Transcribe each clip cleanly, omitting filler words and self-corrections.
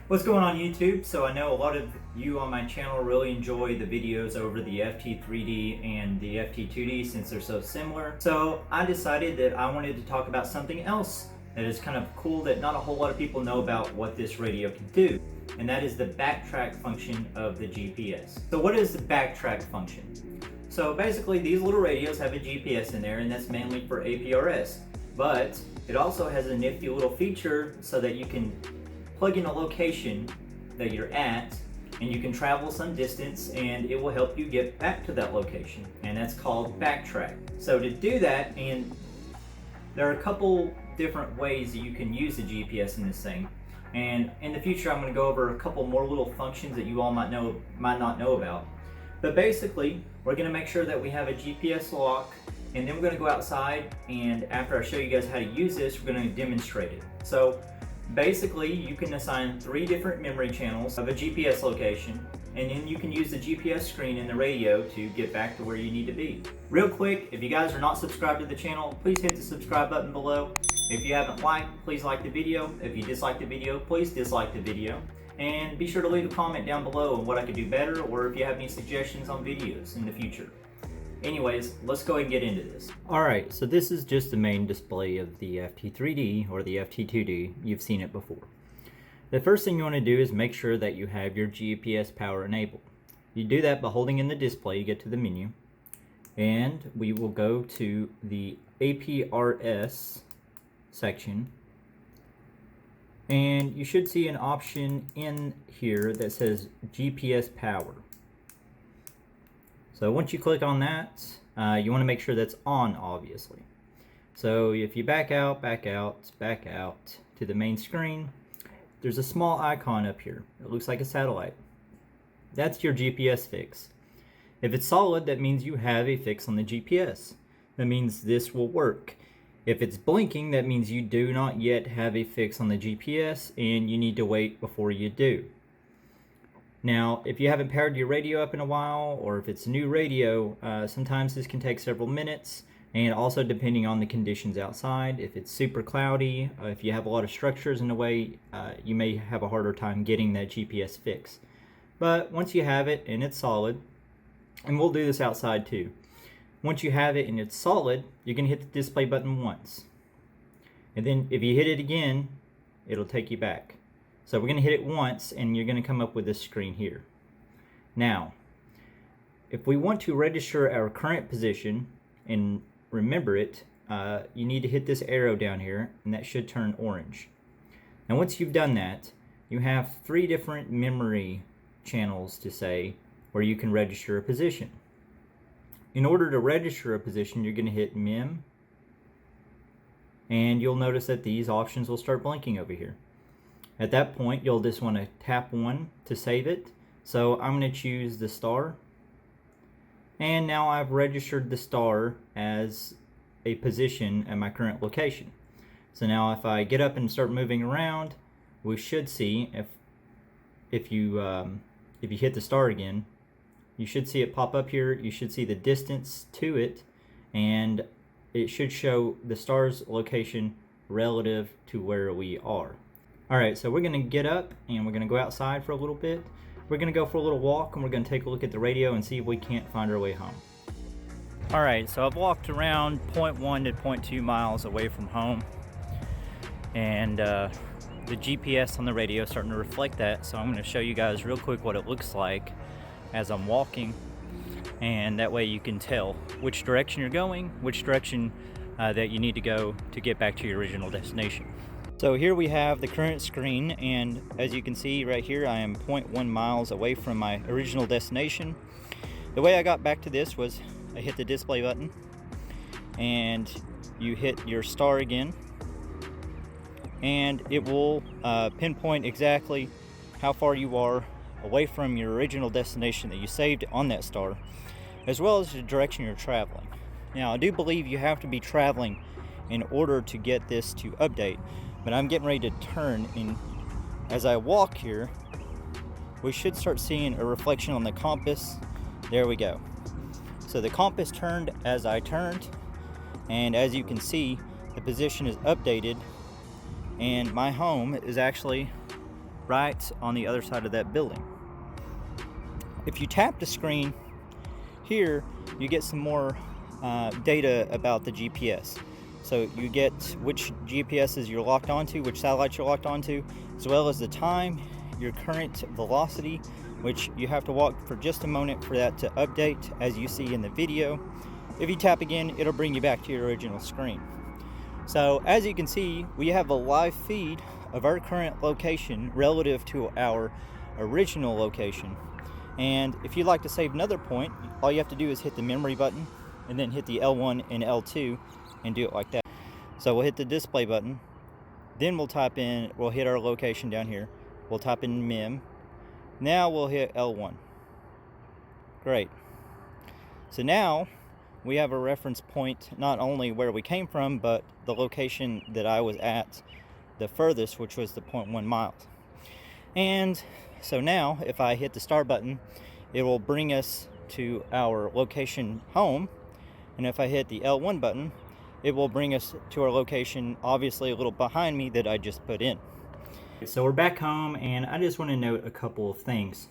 What's going on YouTube? So I know a lot of you on my channel really enjoy the videos over the FT3D and the FT2D since they're so similar. So I decided that I wanted to talk about something else that is kind of cool that not a whole lot of people know about what this radio can do. And that is the backtrack function of the GPS. So what is the backtrack function? So basically these little radios have a GPS in there, and that's mainly for APRS. But it also has a nifty little feature so that you can plug in a location that you're at and you can travel some distance and it will help you get back to that location, and that's called backtrack. So to do that, and there are a couple different ways that you can use the GPS in this thing, and in the future I'm going to go over a couple more little functions that you all might not know about. But basically we're going to make sure that we have a GPS lock, and then we're going to go outside, and after I show you guys how to use this, we're going to demonstrate it. So basically, you can assign 3 different memory channels of a GPS location, and then you can use the GPS screen in the radio to get back to where you need to be. Real quick, if you guys are not subscribed to the channel, please hit the subscribe button below. If you haven't liked, please like the video. If you dislike the video, please dislike the video. And be sure to leave a comment down below on what I could do better, or if you have any suggestions on videos in the future. Anyways, let's go ahead and get into this. Alright, so this is just the main display of the FT3D or the FT2D. You've seen it before. The first thing you want to do is make sure that you have your GPS power enabled. You do that by holding in the display. You get to the menu, and we will go to the APRS section, and you should see an option in here that says GPS power. So once you click on that, you want to make sure that's on, obviously. So if you back out to the main screen, there's a small icon up here. It looks like a satellite. That's your GPS fix. If it's solid, that means you have a fix on the GPS. That means this will work. If it's blinking, that means you do not yet have a fix on the GPS and you need to wait before you do. Now, if you haven't paired your radio up in a while, or if it's a new radio, sometimes this can take several minutes, and also depending on the conditions outside. If it's super cloudy, if you have a lot of structures in the way, you may have a harder time getting that GPS fix. But once you have it and it's solid, and we'll do this outside too, once you have it and it's solid, you can hit the display button once. And then if you hit it again, it'll take you back. So we're going to hit it once, and you're going to come up with this screen here. Now, if we want to register our current position and remember it, you need to hit this arrow down here, and that should turn orange. Now once you've done that, you have 3 different memory channels to say where you can register a position. In order to register a position, you're going to hit mem, and you'll notice that these options will start blinking over here. At that point, you'll just want to tap 1 to save it. So I'm going to choose the star. And now I've registered the star as a position at my current location. So now if I get up and start moving around, we should see, if you hit the star again, you should see it pop up here. You should see the distance to it, and it should show the star's location relative to where we are. Alright, so we're going to get up and we're going to go outside for a little bit. We're going to go for a little walk, and we're going to take a look at the radio and see if we can't find our way home. Alright, so I've walked around 0.1 to 0.2 miles away from home, and the GPS on the radio is starting to reflect that, so I'm going to show you guys real quick what it looks like as I'm walking, and that way you can tell which direction you're going, which direction that you need to go to get back to your original destination. So here we have the current screen, and as you can see right here, I am 0.1 miles away from my original destination. The way I got back to this was I hit the display button, and you hit your star again, and it will pinpoint exactly how far you are away from your original destination that you saved on that star, as well as the direction you're traveling. Now, I do believe you have to be traveling in order to get this to update. But I'm getting ready to turn, and as I walk here, we should start seeing a reflection on the compass. There we go. So the compass turned as I turned, and as you can see, the position is updated, and my home is actually right on the other side of that building. If you tap the screen here, you get some more data about the GPS. So you get which GPSs you're locked onto, which satellites you're locked onto, as well as the time, your current velocity, which you have to walk for just a moment for that to update, as you see in the video. If you tap again, it'll bring you back to your original screen. So as you can see, we have a live feed of our current location relative to our original location. And if you'd like to save another point, all you have to do is hit the memory button and then hit the L1 and L2 and do it like that. So we'll hit the display button, then we'll hit our location down here. We'll type in mem. Now we'll hit L1. Great. So now we have a reference point, not only where we came from, but the location that I was at the furthest, which was the 0.1 miles. And so now if I hit the start button, it will bring us to our location home. And if I hit the L1 button, it will bring us to our location, obviously a little behind me, that I just put in. So we're back home, and I just want to note a couple of things.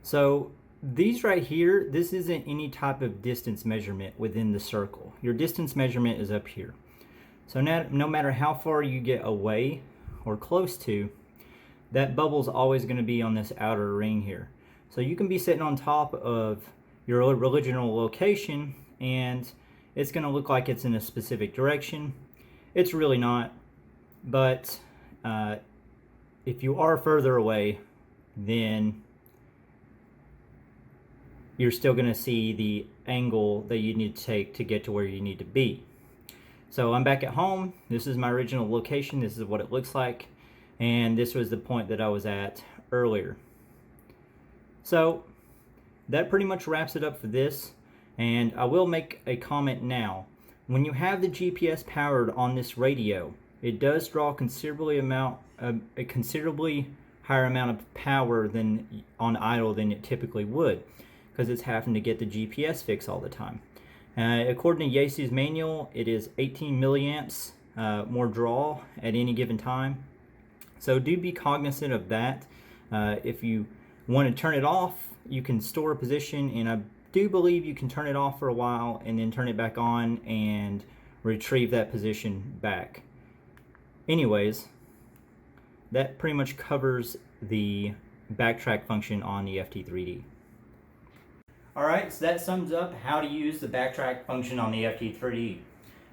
So these right here, this isn't any type of distance measurement within the circle. Your distance measurement is up here. So now, no matter how far you get away or close to, that bubble's always going to be on this outer ring here. So you can be sitting on top of your original location and it's going to look like it's in a specific direction. It's really not, but if you are further away, then you're still going to see the angle that you need to take to get to where you need to be. So I'm back at home. This is my original location. This is what it looks like. And this was the point that I was at earlier. So that pretty much wraps it up for this. And I will make a comment now. When you have the GPS powered on this radio, it does draw a considerably higher amount of power than on idle than it typically would, because it's having to get the GPS fix all the time. According to Yace's manual, it is 18 milliamps more draw at any given time. So do be cognizant of that. If you want to turn it off, you can store a position, and I do believe you can turn it off for a while and then turn it back on and retrieve that position back. Anyways, that pretty much covers the backtrack function on the FT3D. Alright, so that sums up how to use the backtrack function on the FT3D.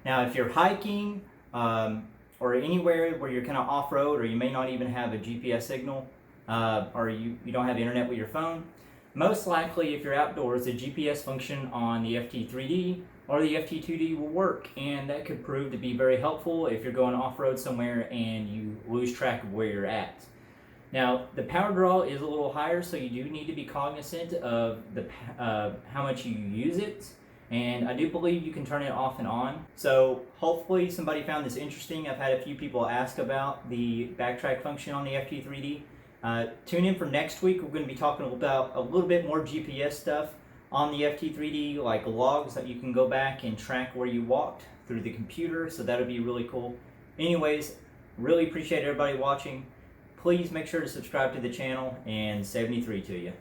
Now if you're hiking or anywhere where you're kind of off-road, or you may not even have a GPS signal, or you don't have internet with your phone, most likely if you're outdoors, the GPS function on the FT3D or the FT2D will work, and that could prove to be very helpful if you're going off-road somewhere and you lose track of where you're at. Now, the power draw is a little higher, so you do need to be cognizant of how much you use it, and I do believe you can turn it off and on. So hopefully somebody found this interesting. I've had a few people ask about the backtrack function on the FT3D. Tune in for next week. We're going to be talking about a little bit more GPS stuff on the FT3D, like logs that you can go back and track where you walked through the computer, so that'll be really cool. Anyways, really appreciate everybody watching. Please make sure to subscribe to the channel, and 73 to you.